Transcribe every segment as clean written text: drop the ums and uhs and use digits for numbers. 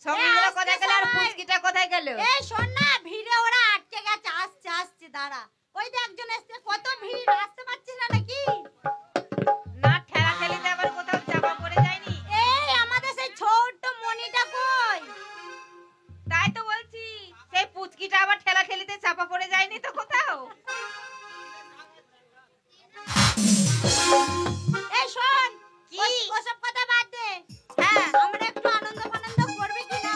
সঙ্গীগুলো কোথায় গেল আর পুচকিটা কোথায় গেল? এই শোন না, ভিড়ে ওরা আটকে গেছে, আসছে দাঁড়া। ওই যে একজন এসছে, কত ভিড়, আসতে পারছিস না নাকি? না ঠেলা ঠেলিতে আবার কোথাও চাপা পড়ে যায়নি? এই আমাদের সেই ছোট্ট মনিটা কই? তাই তো বলছি, সেই পুচকিটা আবার ঠেলা ঠেলিতে চাপা পড়ে যায়নি তো কোথাও? এই শোন, কি? ওসব কথা বাদ দে। হ্যাঁ, আমরা একটু আনন্দ করবি কি না?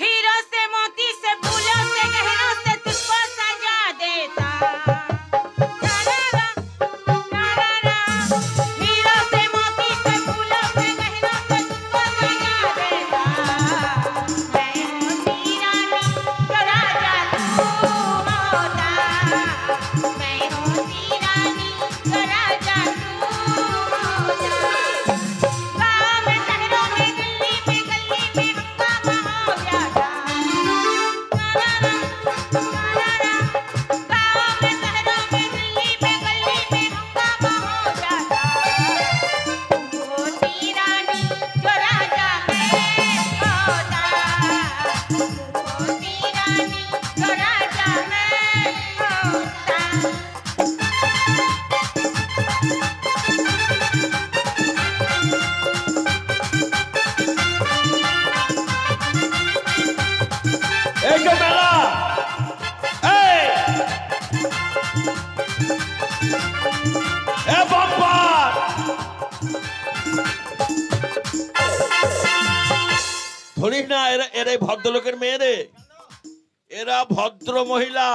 हीरो से मोती से फूलों से गहनों से तुझको सजा देता। हीरो से मोती से फूलों से गहनों से तुझको सजा देता। मैं होती रानी तो राजा तू होता। मैं होती रानी तो राजा तू होता। गाँव में शहरों में गली में हंगामा हो गया था। गाँव में शहरों में गली में हंगामा हो गया था। तू होती रानी जो राजा मैं होता। तू होती रानी जो राजा मैं होता। এই যে দাদা, এই এ বাবা, ধরিস না, এরাই ভদ্রলোকের মেয়ে রে। এরা ভদ্র মহিলা,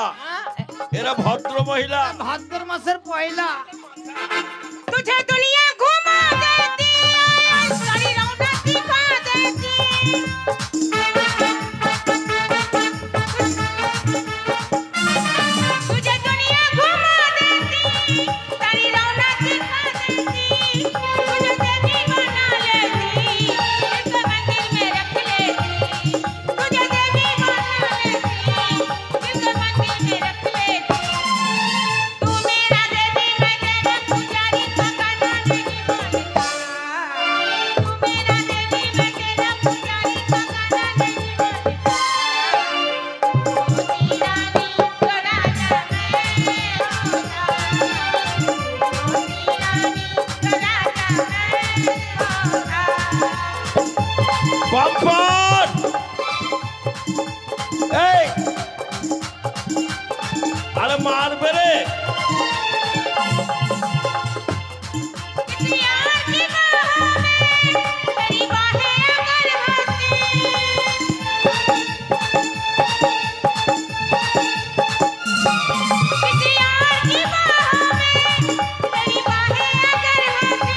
এরা ভদ্র মহিলা। ভাদ্র মাসের পয়লা तुझे दुनिया घुमा देती और सारी रौनक दिखा देती। तुझे दुनिया घुमा देती, सारी रौनक दिखा देती। तुझे देवी बना लेती, एक मंदिर में रख लेती। तुझे देवी बना लेती, एक मंदिर में रख लेती। तू मेरा देवी मैं तेरा पुजारी का गाना नहीं मानता। तू मेरा देवी मैं तेरा पुजारी का गाना नहीं मानता। मोती रानी तो राजा मैं होता। मोती रानी तो राजा मैं होता। বাপ্পার, এই আরে মারবে রে। किसी और की बाहों में तेरी बाहें अगर होती। किसी और की बाहों में तेरी बाहें अगर होती।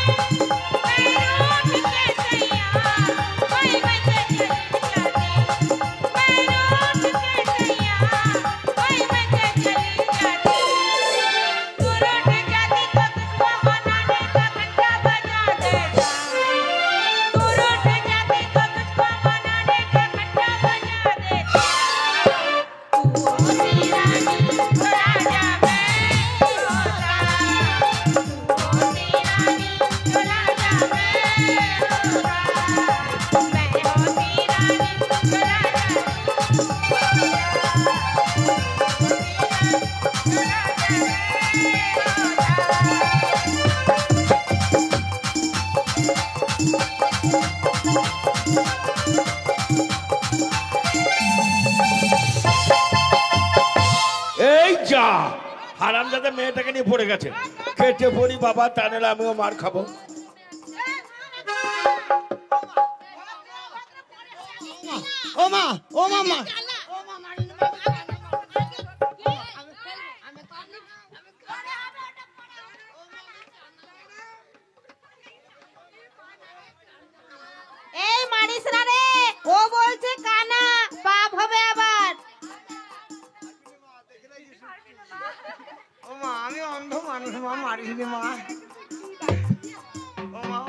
मैं रूठ के सैया कोई बंदे चली जाती। मैं रूठ के सैया कोई बंदे चली जाती। तू रूठ जाती तो तुझको मनाने का घंटा बजा देता। तू रूठ जाती तो तुझको मनाने का घंटा बजा देता। तू होती रानी तो राजा मैं होता। तू होती रानी तो राजा मैं होता। मैं होती रानी तो राजा এই যা হারামজাদা মেয়েটাকে নিয়ে পড়ে গেছে। কেটে পড়ি বাবা, তা নাহলে আমিও মার খাবো। ও মা, ও মামা, এই মারিস না রে, ও বলছে কানা বাপ হবে আবার। ও মা, আমি অন্ধ মানুষ মা, মারিস নি মা। ও মা,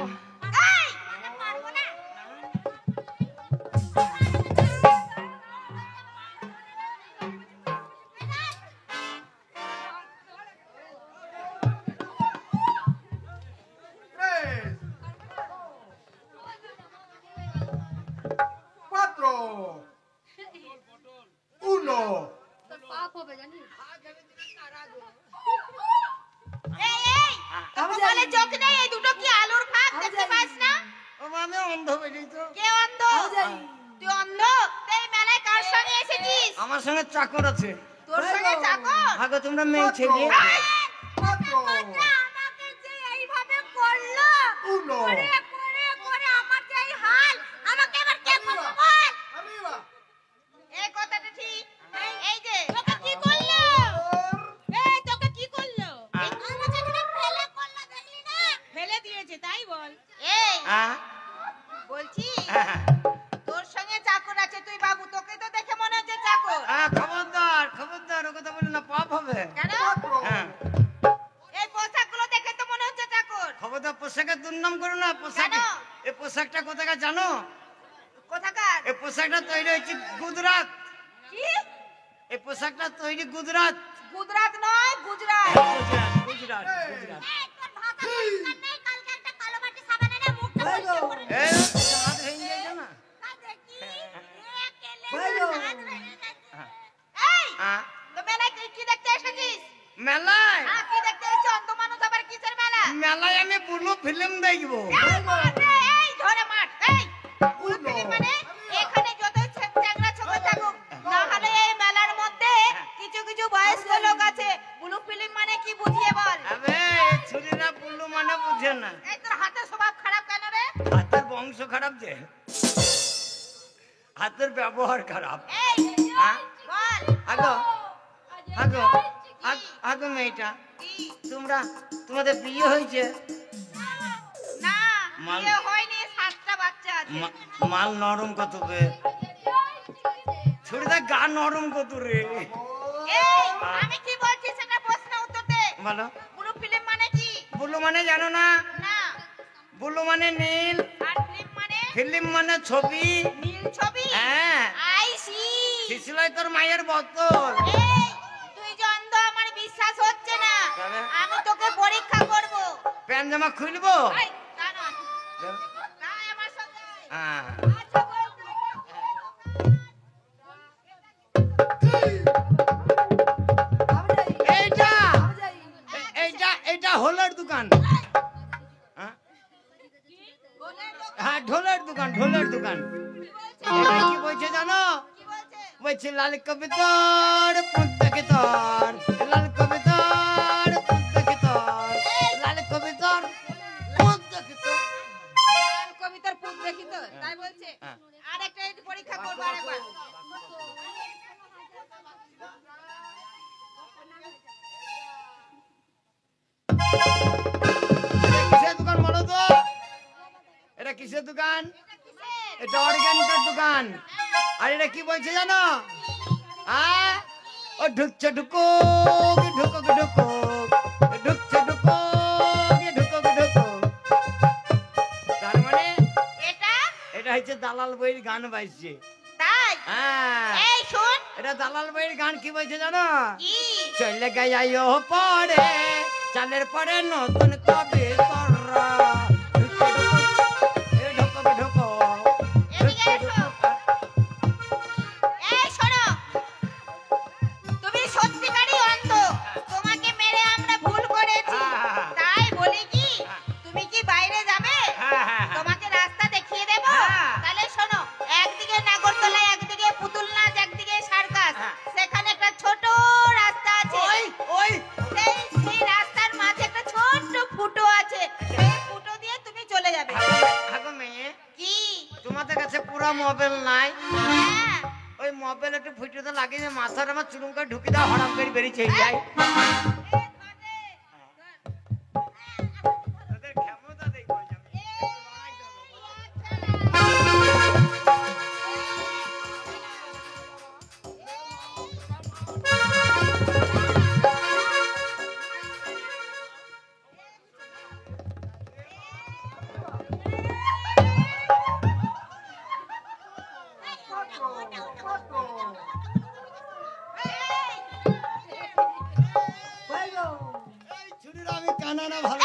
এই তোকে বলে চোখ নেই, এই দুটো কি আলুর ফাঁক দেখতে পাস না? ও মা আমি অন্ধ বেরিয়ে তো। কে অন্ধ? তুই অন্ধ? তুই এই মেলায় কার সঙ্গে এসেছিস? আমার সঙ্গে চাকর আছে। তোর সঙ্গে চাকর? আগে তোমরা মেয়ে ছেলে। আমাকে যে এইভাবে করলো, করে করে করে আমার যে এই হাল, আমাকে এবার কে করবে বল? এই কথাটা ঠিক। এই যে তোকে কি করলো? এই তোকে কি করলো? আমাকে এখানে ফেলে করলো, দেখলি না? ফেলে দিয়েছে তাই বল। এই হ্যাঁ বলছি হ্যাঁ তোর সঙ্গে চাকর আছে, তুই বাবু, তোকে তো দেখে মনে হচ্ছে চাকর। হ্যাঁ, খবরদার খবরদার, ও কথা বলে না, পাপ হবে। কেন? হ্যাঁ এই পোশাকগুলো দেখে তো মনে হচ্ছে চাকর। খবরদার, পোশাকের দুর্নাম করো না। পোশাক, কেন? এই পোশাকটা কোথাকার জানো? কোথাকার? এই পোশাকটা তৈরি হয়েছে গুজরাট। কি? এই পোশাকটা তৈরি গুজরাট। গুজরাট নয়, গুজরাট। গুজরাট গুজরাট গুজরাট। এই তোর ভাষা পরিষ্কার নেই, কালকে একটা কালো মাটি সাবান এনে মুখটা পরিষ্কার করে নে। এই হাত ভেঙে গেছে না? তা দেখি, এ কেলে হাত ভেঙে গেছে। এই হ্যাঁ, তো মেলায় কি দেখতে এসেছিস? মেলায় কি দেখতে এসেছিস? অন্ধ মানুষ আবার কিসের মেলা? মেলায় আমি ব্লু ফিল্ম দেখবো। এই মাঠ রে, এই ধরে মাঠ। এই ব্লু ফিল্ম মানে এখানে যত চ্যাংড়া ছোকরা থাকুক, না হলে এই মেলার মধ্যে কিছু কিছু বয়স্ক লোক আছে। ব্লু ফিল্ম মানে কি বুঝিয়ে বল। আবে এই ছুরিরা ব্লু মানে বুঝে না। এই তোর হাতের স্বভাব খারাপ কেন রে? হাতের বংশ খারাপ যে, হাতের ব্যবহার খারাপ। এই হ্যাঁ? বল আগো আগো আগো মেয়েটা, কি? তোমাদের বিয়ে হয়েছে? না, মাল- বিয়ে হয়নি, 7টা বাচ্চা আছে। মাল নরম কত বে, ছুরিদার গা নরম কত রে। এই আমি কি বলছি সেটা প্রশ্ন উত্তর দে। বলো। ব্লু ফিল্ম মানে কি? ব্লু মানে জানো না? না। ব্লু মানে নীল, আর ফিল্ম মানে? ফিল্ম মানে ছবি। নীল ছবি? হ্যাঁ, আই সি। শিশিলাই তোর মায়ের বোতল। এই তুই যে অন্ধ, আমার বিশ্বাস হচ্ছে না। কেন? আমি তোকে পরীক্ষা করব। প্যান্ট জামা খুলবো? এই না না না, আমার সঙ্গে আয়। হ্যাঁ। আচ্ছা বল। এইটা এইটা এইটা হলের দোকান। হ্যাঁ? হ্যাঁ, ঢোলের দোকান, ঢোলের দোকান। এটা কি বলছে জানো? কি বলছে? বলছে লাল কবিতর পুন্তকে তোর, লাল কবিতর পুন্তকে তোর, লাল কবিতর পুন্তকে তোর। আর কবিতার পুত দেখি তো, তাই বলছে। হ্যাঁ। আর একটা পরীক্ষা করব আরেকবার। এটা কিসের দোকান বলো তো? এটা কিসের দোকান? এটা অর্গানিকের দোকান। আর এটা কি বলছে জানো? ও ঢুকছে ঢুকুক ঢুকুক ঢুকুক, ঢুকছে ঢুকুক ঢুকুক ঢুকুক। তার মানে এটা এটা হচ্ছে দালাল বইয়ের গান বাইছে। তাই? হ্যাঁ, এই শুন। এটা দালাল বইয়ের গান কি বলছে জানো? কি? চলে গেছো পরে চালের পরে নতুন কবে তোরা, ঢুকে ঢুকুক ঢুকুক এদিকে এসো। এই শোনো, তুমি সত্যিকারই অন্ধ। তোমাকে মেরে আমরা ভুল করেছি। হ্যাঁ। তাই বলি কি, তুমি কি বাইরে যাবে? তোমাকে রাস্তা দেখিয়ে দেব। হ্যাঁ। তাহলে শোনো, একদিকে নাগরদোলা, একদিকে পুতুল নাচ, একদিকে সার্কাস। হ্যাঁ। সেখানে একটা ছোট রাস্তা আছে। ওই ওই সেই রাস্তার মাঝে একটা ছোট্ট ফুটো আছে। সেই ফুটো দিয়ে তুমি চলে যাবে। আগো মেয়ে, কি? তোমাদের কাছে পুরো মোবাইল নাই? হ্যাঁ। ওই মোবাইল একটু ফুটোতে লাগিয়ে মাথার আমার চুলুমকা ঢুকি দাও, হঠাৎ করে বেরিয়ে চলে যায়। তোদের ক্ষমতা দেখবো আমি। এই ছুরির আমি কানা না ভালো।